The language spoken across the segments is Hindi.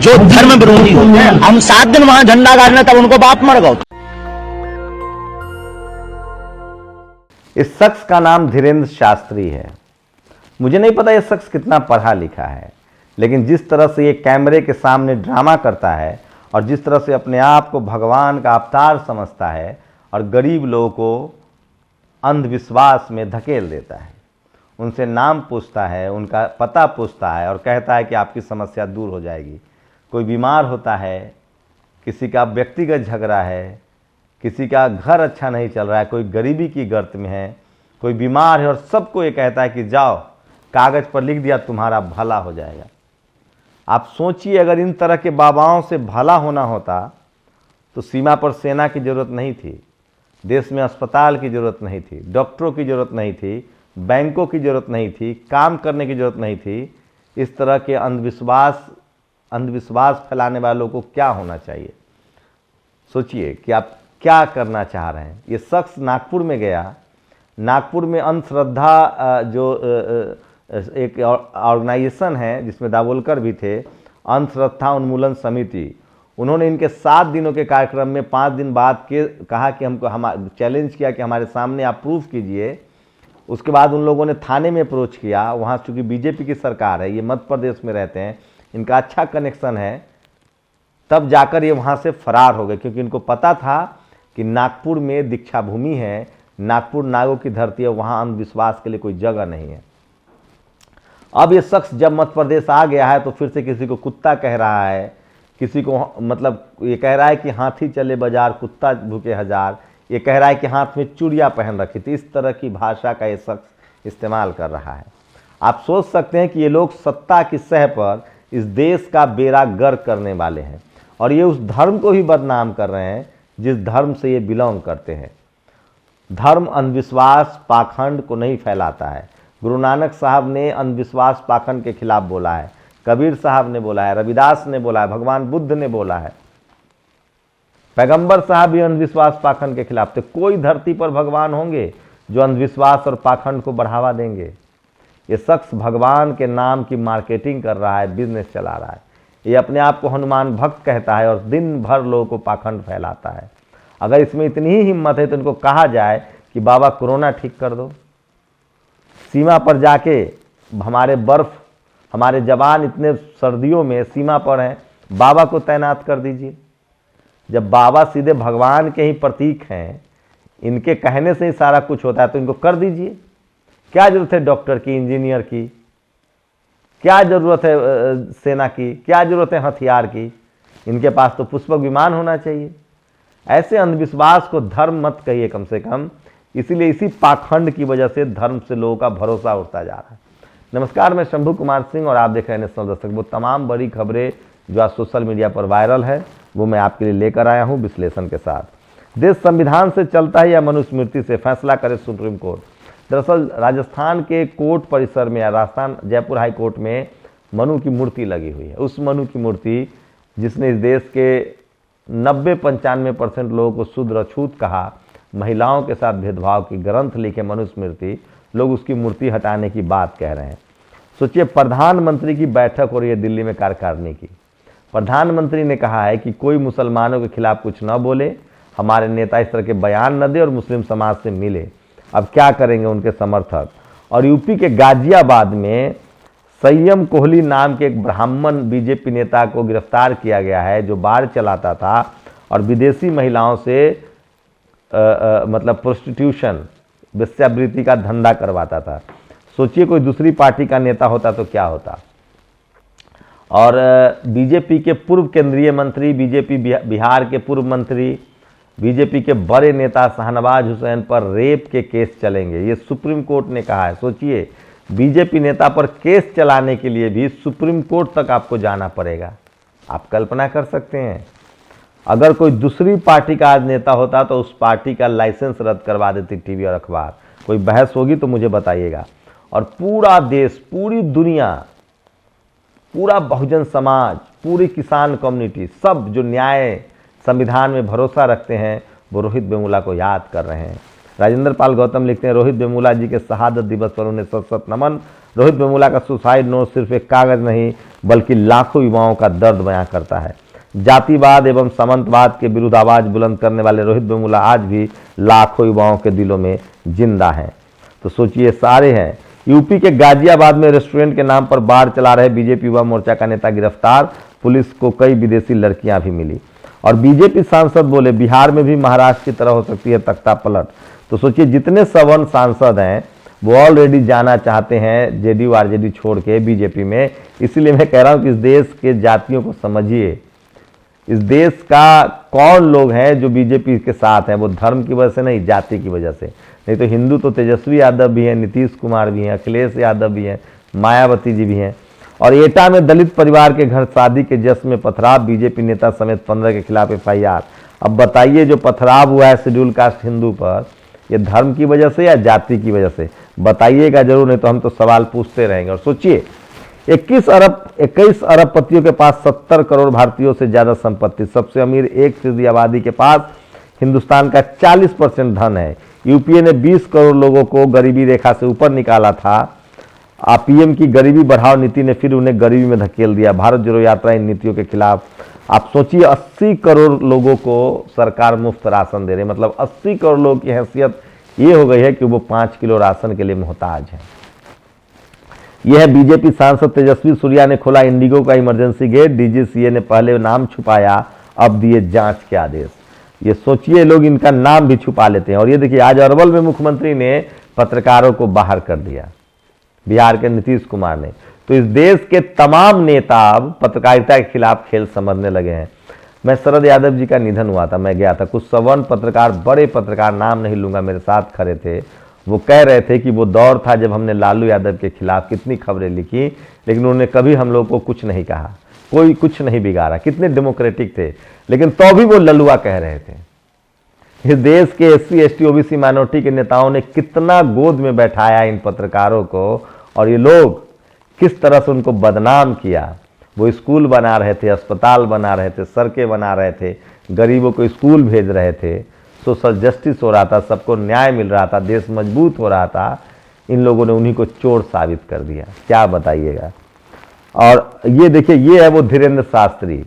जो धर्म विरोधी होते हैं। हम 7 दिन वहां झंडा गाड़ने, तब उनको बाप मर गए। इस शख्स का नाम धीरेन्द्र शास्त्री है। मुझे नहीं पता यह शख्स कितना पढ़ा लिखा है, लेकिन जिस तरह से ये कैमरे के सामने ड्रामा करता है और जिस तरह से अपने आप को भगवान का अवतार समझता है और गरीब लोगों को अंधविश्वास में धकेल देता है, उनसे नाम पूछता है, उनका पता पूछता है और कहता है कि आपकी समस्या दूर हो जाएगी। कोई बीमार होता है, किसी का व्यक्तिगत झगड़ा है, किसी का घर अच्छा नहीं चल रहा है, कोई गरीबी की गर्त में है, कोई बीमार है, और सबको ये कहता है कि जाओ कागज़ पर लिख दिया तुम्हारा भला हो जाएगा। आप सोचिए, अगर इन तरह के बाबाओं से भला होना होता तो सीमा पर सेना की ज़रूरत नहीं थी, देश में अस्पताल की ज़रूरत नहीं थी, डॉक्टरों की ज़रूरत नहीं थी, बैंकों की ज़रूरत नहीं थी, काम करने की ज़रूरत नहीं थी। इस तरह के अंधविश्वास फैलाने वालों को क्या होना चाहिए? सोचिए कि आप क्या करना चाह रहे हैं। ये शख्स नागपुर में गया, नागपुर में अंधश्रद्धा जो एक ऑर्गेनाइजेशन है जिसमें दावोलकर भी थे, अंधश्रद्धा उन्मूलन समिति, उन्होंने इनके 7 दिनों के कार्यक्रम में 5 दिन बाद के कहा कि हम चैलेंज किया कि हमारे सामने आप प्रूफ कीजिए। उसके बाद उन लोगों ने थाने में अप्रोच किया। वहाँ चूँकि बीजेपी की सरकार है, ये मध्य प्रदेश में रहते हैं, इनका अच्छा कनेक्शन है, तब जाकर ये वहाँ से फरार हो गए, क्योंकि इनको पता था कि नागपुर में दीक्षा भूमि है, नागपुर नागों की धरती है, वहाँ अंधविश्वास के लिए कोई जगह नहीं है। अब ये शख्स जब मध्य प्रदेश आ गया है तो फिर से किसी को कुत्ता कह रहा है, किसी को मतलब ये कह रहा है कि हाथी चले बाजार कुत्ता भूखे हजार, ये कह रहा है कि हाथ में चूड़ियाँ पहन रखी थी। इस तरह की भाषा का ये शख्स इस्तेमाल कर रहा है। आप सोच सकते हैं कि ये लोग सत्ता की सह पर इस देश का बेड़ा गर्क करने वाले हैं, और ये उस धर्म को भी बदनाम कर रहे हैं जिस धर्म से ये बिलोंग करते हैं। धर्म अंधविश्वास पाखंड को नहीं फैलाता है। गुरु नानक साहब ने अंधविश्वास पाखंड के खिलाफ बोला है, कबीर साहब ने बोला है, रविदास ने बोला है, भगवान बुद्ध ने बोला है, पैगंबर साहब भी अंधविश्वास पाखंड के खिलाफ थे। कोई धरती पर भगवान होंगे जो अंधविश्वास और पाखंड को बढ़ावा देंगे? ये शख्स भगवान के नाम की मार्केटिंग कर रहा है, बिजनेस चला रहा है। ये अपने आप को हनुमान भक्त कहता है और दिन भर लोगों को पाखंड फैलाता है। अगर इसमें इतनी ही हिम्मत है तो इनको कहा जाए कि बाबा कोरोना ठीक कर दो। सीमा पर जाके हमारे जवान इतने सर्दियों में सीमा पर हैं, बाबा को तैनात कर दीजिए। जब बाबा सीधे भगवान के ही प्रतीक हैं, इनके कहने से ही सारा कुछ होता है, तो इनको कर दीजिए। क्या जरूरत है डॉक्टर की, इंजीनियर की? क्या जरूरत है सेना की? क्या जरूरत है हथियार की? इनके पास तो पुष्पक विमान होना चाहिए। ऐसे अंधविश्वास को धर्म मत कहिए कम से कम। इसीलिए इसी पाखंड की वजह से धर्म से लोगों का भरोसा उठता जा रहा है। नमस्कार, मैं शंभू कुमार सिंह और आप देख रहे हैं नेशनल दस्तक। वो तमाम बड़ी खबरें जो आज सोशल मीडिया पर वायरल है वो मैं आपके लिए लेकर आया हूं विश्लेषण के साथ। देश संविधान से चलता है या मनुस्मृति से, फैसला करे सुप्रीम कोर्ट। दरअसल राजस्थान के कोर्ट परिसर में, राजस्थान जयपुर हाई कोर्ट में मनु की मूर्ति लगी हुई है। उस मनु की मूर्ति जिसने इस देश के 90-95% लोगों को शूद्र अछूत कहा, महिलाओं के साथ भेदभाव की ग्रंथ लिखे मनुस्मृति, लोग उसकी मूर्ति हटाने की बात कह रहे हैं। सोचिए, प्रधानमंत्री की बैठक हो रही है दिल्ली में कार्यकारिणी की। प्रधानमंत्री ने कहा है कि कोई मुसलमानों के खिलाफ कुछ न बोले, हमारे नेता इस तरह के बयान न दे और मुस्लिम समाज से मिले। अब क्या करेंगे उनके समर्थक? और यूपी के गाजियाबाद में संयम कोहली नाम के एक ब्राह्मण बीजेपी नेता को गिरफ्तार किया गया है, जो बार चलाता था और विदेशी महिलाओं से मतलब प्रोस्टिट्यूशन, वेश्यावृत्ति का धंधा करवाता था। सोचिए, कोई दूसरी पार्टी का नेता होता तो क्या होता। और बीजेपी के पूर्व केंद्रीय मंत्री, बीजेपी बिहार के पूर्व मंत्री, बीजेपी के बड़े नेता शाहनवाज हुसैन पर रेप के केस चलेंगे, ये सुप्रीम कोर्ट ने कहा है। सोचिए, बीजेपी नेता पर केस चलाने के लिए भी सुप्रीम कोर्ट तक आपको जाना पड़ेगा। आप कल्पना कर सकते हैं, अगर कोई दूसरी पार्टी का आज नेता होता तो उस पार्टी का लाइसेंस रद्द करवा देती टीवी और अखबार। कोई बहस होगी तो मुझे बताइएगा। और पूरा देश, पूरी दुनिया, पूरा बहुजन समाज, पूरी किसान कम्युनिटी, सब जो न्याय संविधान में भरोसा रखते हैं, वो रोहित वेमुला को याद कर रहे हैं। राजेंद्र पाल गौतम लिखते हैं, रोहित वेमुला जी के शहादत दिवस पर उन्हें सत नमन। रोहित वेमुला का सुसाइड नोट सिर्फ एक कागज नहीं बल्कि लाखों युवाओं का दर्द बयां करता है। जातिवाद एवं सामंतवाद के विरुद्ध आवाज बुलंद करने वाले रोहित वेमुला आज भी लाखों युवाओं के दिलों में जिंदा हैं। तो सोचिए, सारे हैं। यूपी के गाजियाबाद में रेस्टोरेंट के नाम पर बार चला रहे बीजेपी युवा मोर्चा का नेता गिरफ्तार, पुलिस को कई विदेशी लड़कियां भी मिली। और बीजेपी सांसद बोले बिहार में भी महाराष्ट्र की तरह हो सकती है तख्ता पलट। तो सोचिए, जितने सवर्ण सांसद हैं वो ऑलरेडी जाना चाहते हैं जेडीयू आरजेडी छोड़ के बीजेपी में। इसीलिए मैं कह रहा हूं कि इस देश के जातियों को समझिए। इस देश का कौन लोग हैं जो बीजेपी के साथ हैं, वो धर्म की वजह से नहीं, जाति की वजह से। नहीं तो हिंदू तो तेजस्वी यादव भी हैं, नीतीश कुमार भी हैं, अखिलेश यादव भी हैं, मायावती जी भी हैं। और एटा में दलित परिवार के घर शादी के जश्न में पथराव, बीजेपी नेता समेत 15 के खिलाफ एफआईआर। अब बताइए, जो पथराव हुआ है शेड्यूल कास्ट हिंदू पर, ये धर्म की वजह से या जाति की वजह से? बताइएगा जरूर, नहीं तो हम तो सवाल पूछते रहेंगे। और सोचिए, 21 अरब पतियों के पास 70 करोड़ भारतीयों से ज्यादा संपत्ति, सबसे अमीर 1% आबादी के पास हिंदुस्तान का 40% धन है। यूपीए ने 20 करोड़ लोगों को गरीबी रेखा से ऊपर निकाला था। पीएम की गरीबी बढ़ाओ नीति ने फिर उन्हें गरीबी में धकेल दिया। भारत जोड़ो यात्रा इन नीतियों के खिलाफ। आप सोचिए, 80 करोड़ लोगों को सरकार मुफ्त राशन दे रही है। मतलब 80 करोड़ लोगों की हैसियत ये हो गई है कि वो 5 किलो राशन के लिए मोहताज है। यह है बीजेपी सांसद तेजस्वी सूर्या ने खोला इंडिगो का इमरजेंसी गेट। डीजीसीए ने पहले नाम छुपाया, अब दिए जांच के आदेश। ये सोचिए, लोग इनका नाम भी छुपा लेते हैं। और ये देखिए, आज अरवल में मुख्यमंत्री ने पत्रकारों को बाहर कर दिया, बिहार के नीतीश कुमार ने। तो इस देश के तमाम नेता अब पत्रकारिता के खिलाफ खेल समझने लगे हैं। मैं शरद यादव जी का निधन हुआ था, मैं गया था। कुछ सवर्ण पत्रकार, बड़े पत्रकार, नाम नहीं लूंगा, मेरे साथ खड़े थे। वो कह रहे थे कि वो दौर था जब हमने लालू यादव के खिलाफ कितनी खबरें लिखी, लेकिन उन्होंने कभी हम लोग को कुछ नहीं कहा, कोई कुछ नहीं बिगाड़ा। कितने डेमोक्रेटिक थे, लेकिन तो भी वो ललुआ कह रहे थे। इस देश के एससी एसटी ओबीसी माइनॉरिटी के नेताओं ने कितना गोद में बैठाया इन पत्रकारों को, और ये लोग किस तरह से उनको बदनाम किया। वो स्कूल बना रहे थे, अस्पताल बना रहे थे, सड़कें बना रहे थे, गरीबों को स्कूल भेज रहे थे, सोशल जस्टिस हो रहा था, सबको न्याय मिल रहा था, देश मजबूत हो रहा था। इन लोगों ने उन्हीं को चोर साबित कर दिया। क्या बताइएगा। और ये देखिए, ये है वो धीरेन्द्र शास्त्री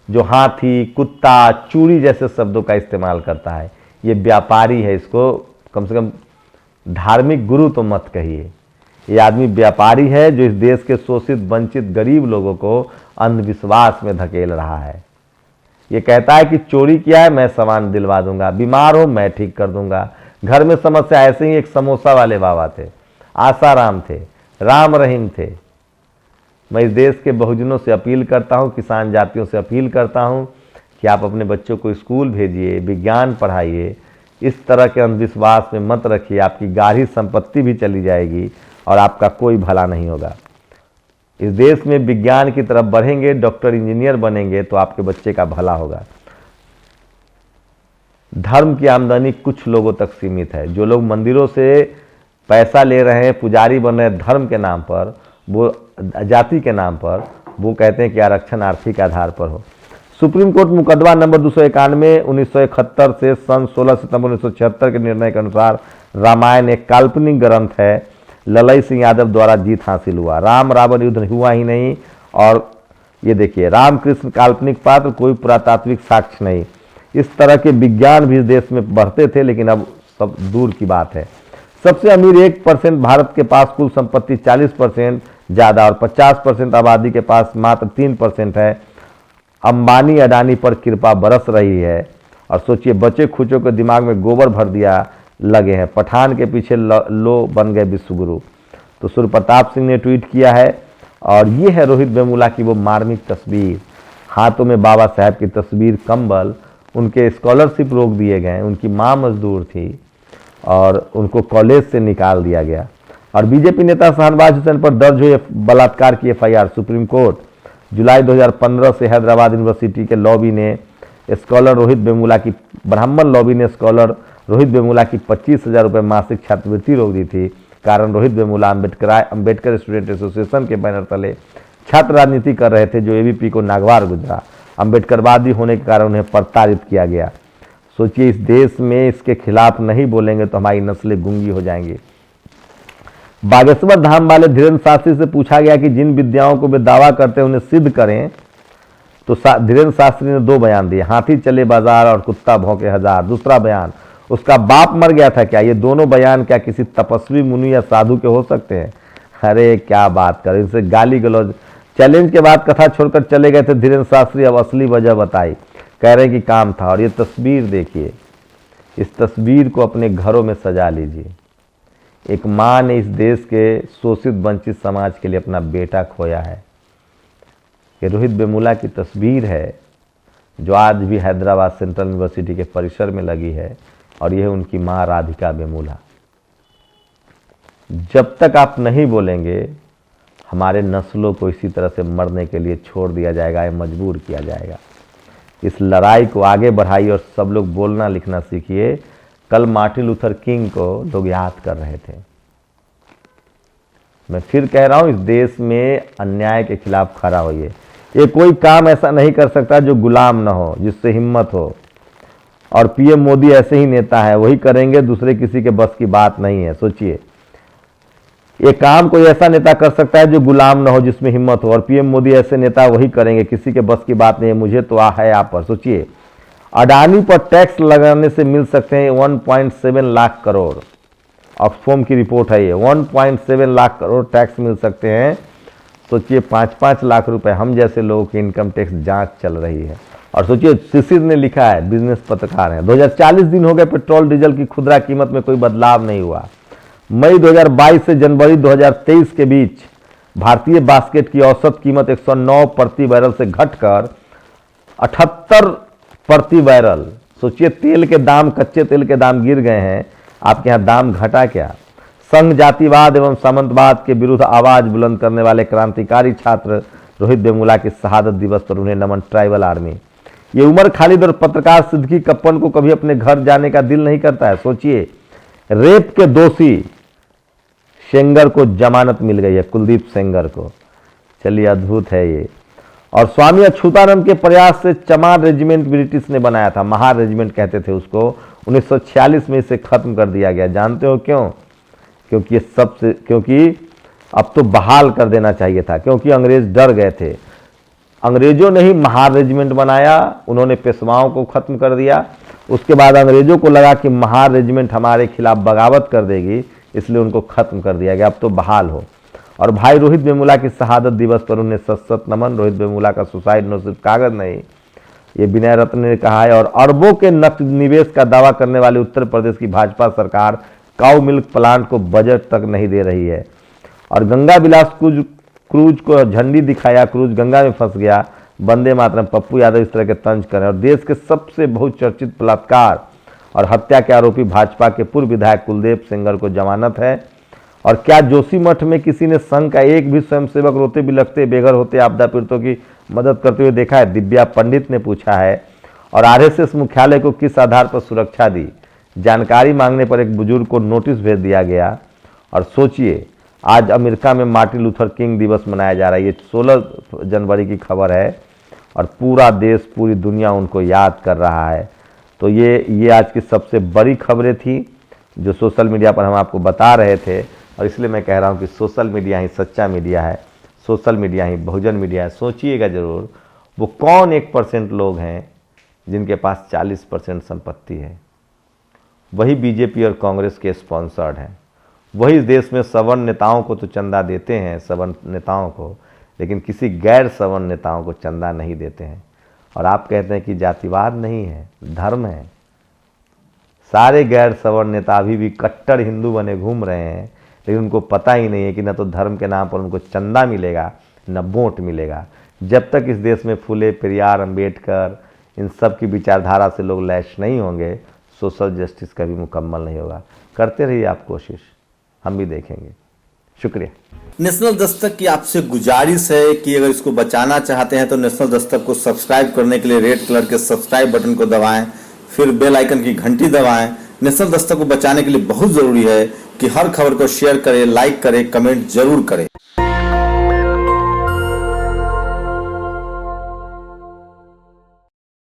जो हाथी, कुत्ता, चूड़ी जैसे शब्दों का इस्तेमाल करता है। ये व्यापारी है, इसको कम से कम धार्मिक गुरु तो मत कहिए। ये आदमी व्यापारी है जो इस देश के शोषित, वंचित, गरीब लोगों को अंधविश्वास में धकेल रहा है। ये कहता है कि चोरी किया है, मैं सामान दिलवा दूंगा, बीमार हो मैं ठीक कर दूंगा, घर में समस्या। ऐसे ही एक समोसा वाले बाबा थे, आसाराम थे, राम रहीम थे। मैं इस देश के बहुजनों से अपील करता हूं, किसान जातियों से अपील करता हूं कि आप अपने बच्चों को स्कूल भेजिए, विज्ञान पढ़ाइए। इस तरह के अंधविश्वास में मत रखिए, आपकी गाढ़ी संपत्ति भी चली जाएगी और आपका कोई भला नहीं होगा। इस देश में विज्ञान की तरफ बढ़ेंगे, डॉक्टर इंजीनियर बनेंगे तो आपके बच्चे का भला होगा। धर्म की आमदनी कुछ लोगों तक सीमित है। जो लोग मंदिरों से पैसा ले रहे हैं, पुजारी बन रहे हैं धर्म के नाम पर, वो जाति के नाम पर, वो कहते हैं कि आरक्षण आर्थिक आधार पर हो। सुप्रीम कोर्ट मुकदमा नंबर 291 1971 से सन 16 सितंबर 1976 के निर्णय के अनुसार रामायण एक काल्पनिक ग्रंथ है। ललई सिंह यादव द्वारा जीत हासिल हुआ। राम रावण युद्ध हुआ ही नहीं। और ये देखिए, रामकृष्ण काल्पनिक पात्र, कोई पुरातात्विक साक्ष्य नहीं। इस तरह के विज्ञान भी इस देश में बढ़ते थे, लेकिन अब सब दूर की बात है। सबसे अमीर 1% भारत के पास कुल संपत्ति 40% ज़्यादा और 50% आबादी के पास मात्र 3% है। अंबानी अडानी पर कृपा बरस रही है। और सोचिए, बच्चे खुचों के दिमाग में गोबर भर दिया लगे हैं। पठान के पीछे लो बन गए विश्वगुरु। तो सूर्य प्रताप सिंह ने ट्वीट किया है। और ये है रोहित वेमुला की वो मार्मिक तस्वीर, हाथों में बाबा साहब की तस्वीर, कंबल। उनके स्कॉलरशिप रोक दिए गए, उनकी माँ मजदूर थी और उनको कॉलेज से निकाल दिया गया। और बीजेपी नेता शहनवाज हुसैन पर दर्ज हुई बलात्कार की एफआईआर। सुप्रीम कोर्ट जुलाई 2015 से हैदराबाद यूनिवर्सिटी के लॉबी ने स्कॉलर रोहित वेमुला की, ब्राह्मण लॉबी ने स्कॉलर रोहित वेमुला की 25,000 रुपये मासिक छात्रवृत्ति रोक दी थी। कारण रोहित वेमुला अंबेडकर स्टूडेंट एसोसिएशन के बैनर तले छात्र राजनीति कर रहे थे, जो एबीपी को नागवार गुजरा। अंबेडकरवादी होने के कारण उन्हें प्रताड़ित किया गया। सोचिए, इस देश में इसके खिलाफ नहीं बोलेंगे तो हमारी नस्लें गूंगी हो जाएंगी। बागेश्वर धाम वाले धीरेन्द्र शास्त्री से पूछा गया कि जिन विद्याओं को वे दावा करते हैं उन्हें सिद्ध करें, तो धीरेन्द्र शास्त्री ने 2 बयान दिए, हाथी चले बाजार और कुत्ता भौंके हजार। दूसरा बयान, उसका बाप मर गया था क्या। ये दोनों बयान क्या किसी तपस्वी मुनि या साधु के हो सकते हैं। अरे क्या बात करें, इनसे गाली गलौज। चैलेंज के बाद कथा छोड़कर चले गए थे धीरेन्द्र शास्त्री। अब असली वजह बताई, कह रहे हैं कि काम था। और ये तस्वीर देखिए, इस तस्वीर को अपने घरों में सजा लीजिए। एक माँ ने इस देश के शोषित वंचित समाज के लिए अपना बेटा खोया है। ये रोहित वेमुला की तस्वीर है जो आज भी हैदराबाद सेंट्रल यूनिवर्सिटी के परिसर में लगी है, और यह उनकी माँ राधिका वेमुला। जब तक आप नहीं बोलेंगे, हमारे नस्लों को इसी तरह से मरने के लिए छोड़ दिया जाएगा या मजबूर किया जाएगा। इस लड़ाई को आगे बढ़ाइए और सब लोग बोलना लिखना सीखिए। कल मार्टिन लूथर किंग को लोग याद कर रहे थे। मैं फिर कह रहा हूं, इस देश में अन्याय के खिलाफ खड़ा होइए। ये कोई काम ऐसा नहीं कर सकता जो गुलाम ना हो, जिससे हिम्मत हो। और पीएम मोदी ऐसे ही नेता है, वही करेंगे, दूसरे किसी के बस की बात नहीं है। सोचिए, ये काम कोई ऐसा नेता कर सकता है जो गुलाम ना हो, जिसमें हिम्मत हो। और पीएम मोदी ऐसे नेता वही करेंगे, किसी के बस की बात नहीं है। मुझे तो है आप पर। सोचिए, अडानी पर टैक्स लगाने से मिल सकते हैं 1.7 लाख करोड़। ऑक्सफोम की रिपोर्ट है ये, 1.7 लाख करोड़ टैक्स मिल सकते हैं। सोचिए, 5-5 लाख रुपए हम जैसे लोगों की इनकम टैक्स जांच चल रही है। और सोचिए, शिशिर ने लिखा है, बिजनेस पत्रकार है, 2040 दिन हो गए पेट्रोल डीजल की खुदरा कीमत में कोई बदलाव नहीं हुआ। मई 2022 से जनवरी 2023 के बीच भारतीय बास्केट की औसत कीमत 109 प्रति बैरल से घटकर 78 प्रति बैरल। सोचिए, तेल के दाम, कच्चे तेल के दाम गिर गए हैं, आपके यहाँ दाम घटा क्या। संघ जातिवाद एवं सामंतवाद के विरुद्ध आवाज बुलंद करने वाले क्रांतिकारी छात्र रोहित वेमुला की शहादत दिवस पर उन्हें नमन, ट्राइबल आर्मी। ये उमर खालिद और पत्रकार सिद्दीकी कप्पन को कभी अपने घर जाने का दिल नहीं करता है। सोचिए, रेप के दोषी सेंगर को जमानत मिल गई है, कुलदीप सेंगर को। चलिए, अद्भुत है ये। और स्वामी अछूतानंद के प्रयास से चमार रेजिमेंट ब्रिटिश ने बनाया था, महार रेजिमेंट कहते थे उसको, 1946 में इसे खत्म कर दिया गया। जानते हो क्यों? क्योंकि अब तो बहाल कर देना चाहिए था, क्योंकि अंग्रेज डर गए थे। अंग्रेजों ने ही महार रेजिमेंट बनाया, उन्होंने पेशवाओं को खत्म कर दिया। उसके बाद अंग्रेजों को लगा कि महार रेजिमेंट हमारे खिलाफ बगावत कर देगी, इसलिए उनको खत्म कर दिया गया। अब तो बहाल हो। और भाई रोहित वेमुला की शहादत दिवस पर उन्हें सत नमन। रोहित वेमुला का सुसाइड न सिर्फ कागज नहीं, ये विनय रत्न ने कहा है। और अरबों के नकद निवेश का दावा करने वाली उत्तर प्रदेश की भाजपा सरकार काउ मिल्क प्लांट को बजट तक नहीं दे रही है। और गंगा विलास क्रूज को झंडी दिखाया, क्रूज गंगा में फंस गया। वंदे मातरम, पप्पू यादव इस तरह के तंज करें। और देश के सबसे बहुचर्चित बलात्कार और हत्या के आरोपी भाजपा के पूर्व विधायक कुलदीप सेंगर को जमानत है। और क्या जोशीमठ में किसी ने संघ का एक भी स्वयंसेवक रोते बिलखते बेघर होते आपदा पीड़ितों की मदद करते हुए देखा है? दिव्या पंडित ने पूछा है। और आरएसएस मुख्यालय को किस आधार पर सुरक्षा दी? जानकारी मांगने पर एक बुजुर्ग को नोटिस भेज दिया गया। और सोचिए, आज अमेरिका में मार्टिन लूथर किंग दिवस मनाया जा रहा है। ये 16 जनवरी की खबर है और पूरा देश, पूरी दुनिया उनको याद कर रहा है। तो ये आज की सबसे बड़ी खबरें थी जो सोशल मीडिया पर हम आपको बता रहे थे। और इसलिए मैं कह रहा हूँ कि सोशल मीडिया ही सच्चा मीडिया है, सोशल मीडिया ही बहुजन मीडिया है। सोचिएगा जरूर, वो कौन 1% लोग हैं जिनके पास 40% संपत्ति है? वही बीजेपी और कांग्रेस के स्पॉन्सर्ड हैं। वही इस देश में सवर्ण नेताओं को तो चंदा देते हैं, सवर्ण नेताओं को, लेकिन किसी गैर सवर्ण नेताओं को चंदा नहीं देते हैं। और आप कहते हैं कि जातिवाद नहीं है, धर्म है। सारे गैर सवर्ण नेता अभी भी कट्टर हिंदू बने घूम रहे हैं, लेकिन उनको पता ही नहीं है कि न तो धर्म के नाम पर उनको चंदा मिलेगा, न वोट मिलेगा। जब तक इस देश में फुले, पेरियार, अंबेडकर, इन सब की विचारधारा से लोग लैस नहीं होंगे, सोशल जस्टिस कभी मुकम्मल नहीं होगा। करते रहिए आप कोशिश, हम भी देखेंगे। शुक्रिया। नेशनल दस्तक की आपसे गुजारिश है कि अगर इसको बचाना चाहते हैं तो नेशनल दस्तक को सब्सक्राइब करने के लिए रेड कलर के सब्सक्राइब बटन को दबाएं, फिर बेल आइकन की घंटी दबाएं। नेशनल दस्तक को बचाने के लिए बहुत जरूरी है कि हर खबर को शेयर करें, लाइक करें, कमेंट जरूर करें।